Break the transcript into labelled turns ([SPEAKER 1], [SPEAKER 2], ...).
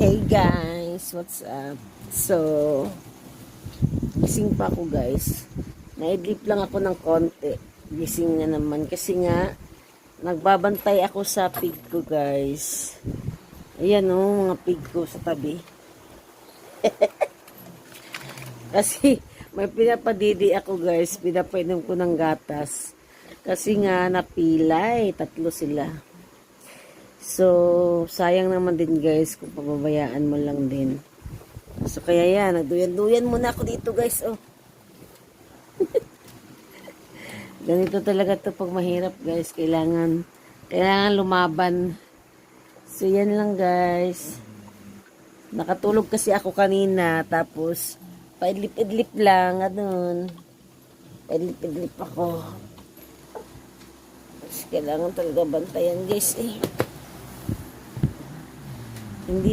[SPEAKER 1] Hey guys, what's up? So, gising pa ako guys. Naidlip lang ako ng konti. Gising na naman kasi nga nagbabantay ako sa pig ko guys. Ayan oh, mga pig ko sa tabi. Kasi may pinapadidi ako guys. Pinapainom ko ng gatas. Kasi nga napilay. 3 sila. So, sayang naman din guys kung pababayaan mo lang din. So, kaya yan, nagduyan-duyan muna ako dito guys, oh. Ganito talaga to pag mahirap guys. Kailangan lumaban. So, yan lang guys. Nakatulog kasi ako kanina, tapos, paidlip-idlip lang, ganun. Paidlip-idlip ako. Kailangan talaga bantayan guys, eh. Hindi